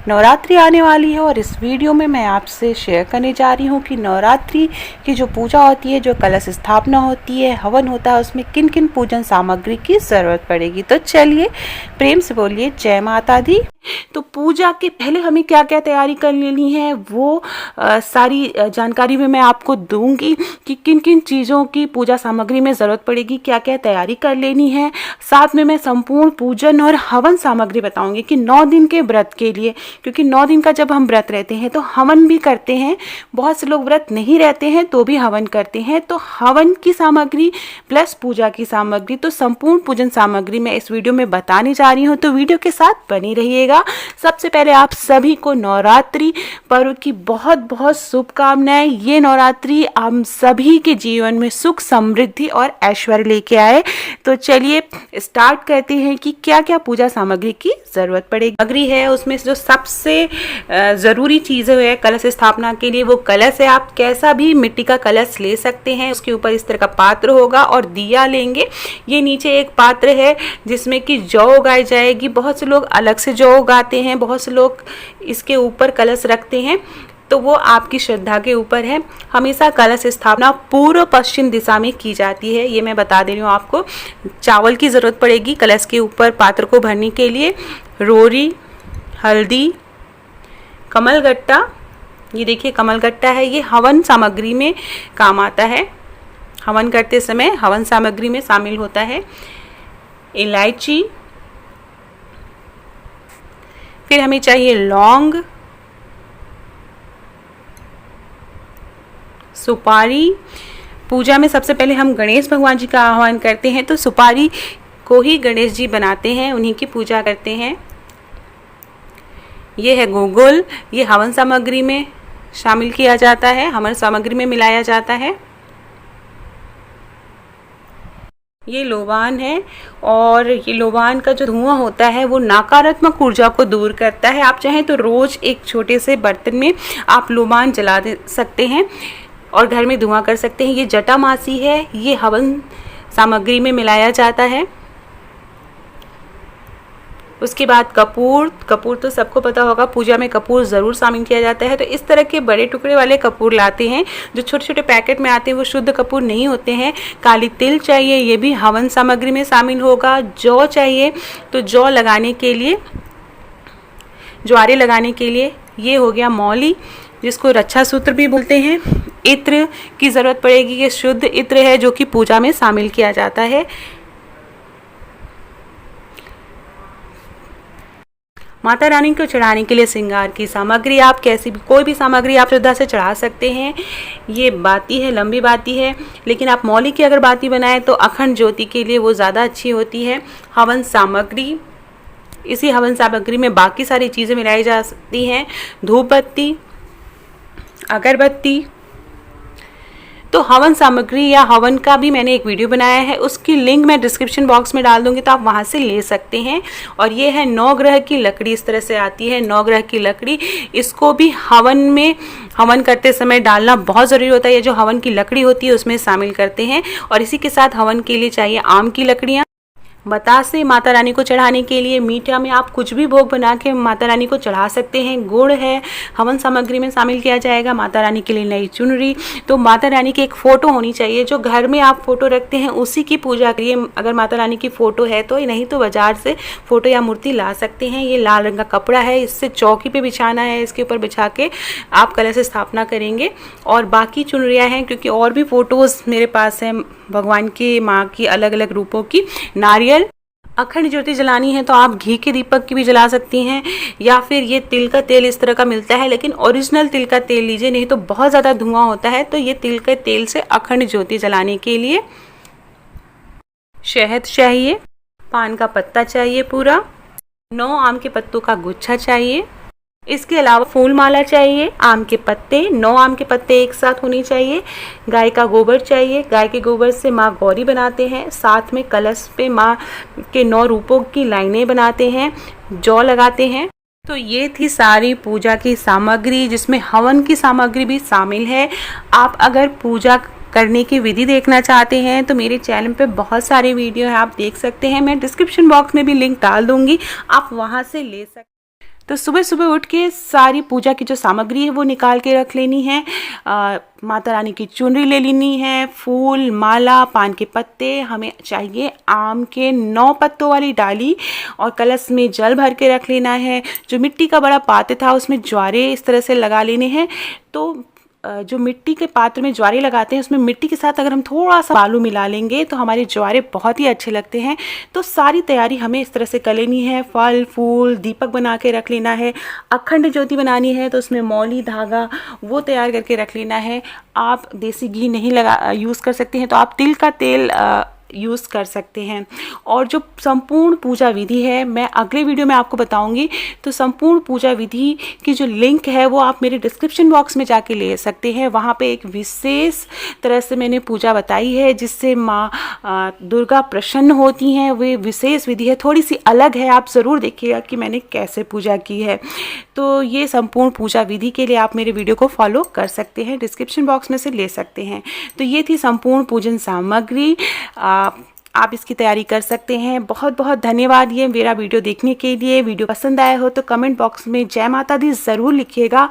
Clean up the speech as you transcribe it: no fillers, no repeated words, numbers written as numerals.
नवरात्रि आने वाली है और इस वीडियो में मैं आपसे शेयर करने जा रही हूँ कि नवरात्रि की जो पूजा होती है, जो कलश स्थापना होती है, हवन होता है, उसमें किन किन पूजन सामग्री की ज़रूरत पड़ेगी। तो चलिए प्रेम से बोलिए जय माता दी। तो पूजा के पहले हमें क्या क्या तैयारी कर लेनी है वो सारी जानकारी में मैं आपको दूंगी कि किन किन चीज़ों की पूजा सामग्री में ज़रूरत पड़ेगी, क्या क्या तैयारी कर लेनी है। साथ में मैं संपूर्ण पूजन और हवन सामग्री बताऊंगी कि 9 दिन के व्रत के लिए, क्योंकि 9 दिन का जब हम व्रत रहते हैं तो हवन भी करते हैं। बहुत से लोग व्रत नहीं रहते हैं तो भी हवन करते हैं। तो हवन की सामग्री प्लस पूजा की सामग्री, तो संपूर्ण पूजन सामग्री मैं इस वीडियो में बताने जा रही हूँ, तो वीडियो के साथ बनी रहिएगा। सबसे पहले आप सभी को नवरात्रि पर्व की बहुत बहुत शुभकामनाएं। ये नवरात्रि हम सभी के जीवन में सुख, समृद्धि और ऐश्वर्य लेके आए। तो चलिए स्टार्ट करते हैं कि क्या क्या पूजा सामग्री की जरूरत पड़ेगी। सामग्री है उसमें जो सबसे जरूरी चीज है कलश स्थापना के लिए, वो कलश है। आप कैसा भी मिट्टी का कलश ले सकते हैं। उसके ऊपर इस तरह का पात्र होगा और दिया लेंगे। ये नीचे एक पात्र है जिसमें कि जौ उगाई जाएगी। बहुत से लोग अलग से जौ उगाते हैं, बहुत से लोग इसके ऊपर कलश रखते हैं, तो वो आपकी श्रद्धा के ऊपर है। हमेशा कलश स्थापना पूर्व पश्चिम दिशा में की जाती है, ये मैं बता दे रही हूँ आपको। चावल की ज़रूरत पड़ेगी कलश के ऊपर पात्र को भरने के लिए। रोरी, हल्दी, कमलगट्टा, ये देखिए कमलगट्टा है, ये हवन सामग्री में काम आता है। हवन करते समय हवन सामग्री में शामिल होता है। इलायची, फिर हमें चाहिए लौंग, सुपारी। पूजा में सबसे पहले हम गणेश भगवान जी का आह्वान करते हैं, तो सुपारी को ही गणेश जी बनाते हैं, उन्हीं की पूजा करते हैं। ये है गुगुल, ये हवन सामग्री में शामिल किया जाता है, हवन सामग्री में मिलाया जाता है। ये लोबान है और ये लोबान का जो धुआं होता है वो नकारात्मक ऊर्जा को दूर करता है। आप चाहें तो रोज एक छोटे से बर्तन में आप लोबान जला दे सकते हैं और घर में धुआं कर सकते हैं। ये जटामासी है, ये हवन सामग्री में मिलाया जाता है। उसके बाद कपूर, कपूर तो सबको पता होगा, पूजा में कपूर ज़रूर शामिल किया जाता है। तो इस तरह के बड़े टुकड़े वाले कपूर लाते हैं, जो छोटे छोटे पैकेट में आते हैं वो शुद्ध कपूर नहीं होते हैं। काली तिल चाहिए, ये भी हवन सामग्री में शामिल होगा। जौ चाहिए, तो जौ लगाने के लिए, ज्वारे लगाने के लिए ये हो गया मौली, जिसको रक्षा सूत्र भी बोलते हैं। इत्र की ज़रूरत पड़ेगी, ये शुद्ध इत्र है जो कि पूजा में शामिल किया जाता है। माता रानी को चढ़ाने के लिए श्रृंगार की सामग्री, आप कैसी भी कोई भी सामग्री आप श्रद्धा से चढ़ा सकते हैं। ये बाती है, लंबी बाती है, लेकिन आप मौली की अगर बाती बनाएं तो अखंड ज्योति के लिए वो ज़्यादा अच्छी होती है। हवन सामग्री, इसी हवन सामग्री में बाकी सारी चीज़ें मिलाई जा सकती हैं। धूप बत्ती, अगरबत्ती। तो हवन सामग्री या हवन का भी मैंने एक वीडियो बनाया है, उसकी लिंक मैं डिस्क्रिप्शन बॉक्स में डाल दूंगी, तो आप वहां से ले सकते हैं। और ये है 9 ग्रह की लकड़ी, इस तरह से आती है 9 ग्रह की लकड़ी। इसको भी हवन में, हवन करते समय डालना बहुत ज़रूरी होता है। ये जो हवन की लकड़ी होती है उसमें शामिल करते हैं। और इसी के साथ हवन के लिए चाहिए आम की लकड़ियाँ। बतासे माता रानी को चढ़ाने के लिए, मीठा में आप कुछ भी भोग बना के माता रानी को चढ़ा सकते हैं। गुड़ है, हवन सामग्री में शामिल किया जाएगा। माता रानी के लिए नई चुनरी। तो माता रानी की एक फ़ोटो होनी चाहिए, जो घर में आप फ़ोटो रखते हैं उसी की पूजा करिए। अगर माता रानी की फ़ोटो है तो, नहीं तो बाजार से फ़ोटो या मूर्ति ला सकते हैं। ये लाल रंग का कपड़ा है, इससे चौकी पे बिछाना है, इसके ऊपर बिछा के आप कलश स्थापना करेंगे। और बाकी चुनरियाँ हैं, क्योंकि और भी फ़ोटोज़ मेरे पास हैं भगवान की, माँ की अलग अलग रूपों की। नारियल, अखंड ज्योति जलानी है तो आप घी के दीपक की भी जला सकती हैं, या फिर ये तिल का तेल इस तरह का मिलता है, लेकिन ओरिजिनल तिल का तेल लीजिए, नहीं तो बहुत ज़्यादा धुआं होता है। तो ये तिल के तेल से अखंड ज्योति जलाने के लिए। शहद चाहिए, पान का पत्ता चाहिए पूरा, 9 आम के पत्तों का गुच्छा चाहिए। इसके अलावा फूल माला चाहिए, आम के पत्ते, 9 आम के पत्ते एक साथ होनी चाहिए। गाय का गोबर चाहिए, गाय के गोबर से माँ गौरी बनाते हैं। साथ में कलश पे माँ के 9 रूपों की लाइनें बनाते हैं, जौ लगाते हैं। तो ये थी सारी पूजा की सामग्री, जिसमें हवन की सामग्री भी शामिल है। आप अगर पूजा करने की विधि देखना चाहते हैं तो मेरे चैनल पे बहुत सारे वीडियो हैं, आप देख सकते हैं। मैं डिस्क्रिप्शन बॉक्स में भी लिंक डाल दूंगी, आप वहाँ से ले सकते हैं। तो सुबह सुबह उठ के सारी पूजा की जो सामग्री है वो निकाल के रख लेनी है। माता रानी की चुनरी ले लेनी है, फूल, माला, पान के पत्ते, हमें चाहिए आम के 9 पत्तों वाली डाली, और कलश में जल भर के रख लेना है। जो मिट्टी का बड़ा पात्र था उसमें ज्वारे इस तरह से लगा लेने हैं। तो जो मिट्टी के पात्र में ज्वारे लगाते हैं उसमें मिट्टी के साथ अगर हम थोड़ा सा बालू मिला लेंगे तो हमारे ज्वारे बहुत ही अच्छे लगते हैं। तो सारी तैयारी हमें इस तरह से कर लेनी है। फल फूल दीपक बना के रख लेना है। अखंड ज्योति बनानी है तो उसमें मौली धागा वो तैयार करके रख लेना है। आप देसी घी नहीं यूज़ कर सकते हैं तो आप तिल का तेल यूज़ कर सकते हैं। और जो संपूर्ण पूजा विधि है मैं अगले वीडियो में आपको बताऊंगी। तो संपूर्ण पूजा विधि की जो लिंक है वो आप मेरे डिस्क्रिप्शन बॉक्स में जाके ले सकते हैं। वहाँ पे एक विशेष तरह से मैंने पूजा बताई है जिससे माँ दुर्गा प्रसन्न होती हैं। वे विशेष विधि है, थोड़ी सी अलग है, आप ज़रूर देखिएगा कि मैंने कैसे पूजा की है। तो ये संपूर्ण पूजा विधि के लिए आप मेरे वीडियो को फॉलो कर सकते हैं, डिस्क्रिप्शन बॉक्स में से ले सकते हैं। तो ये थी संपूर्ण पूजन सामग्री। आप इसकी तैयारी कर सकते हैं। बहुत बहुत धन्यवाद ये मेरा वीडियो देखने के लिए। वीडियो पसंद आया हो तो कमेंट बॉक्स में जय माता दी ज़रूर लिखिएगा।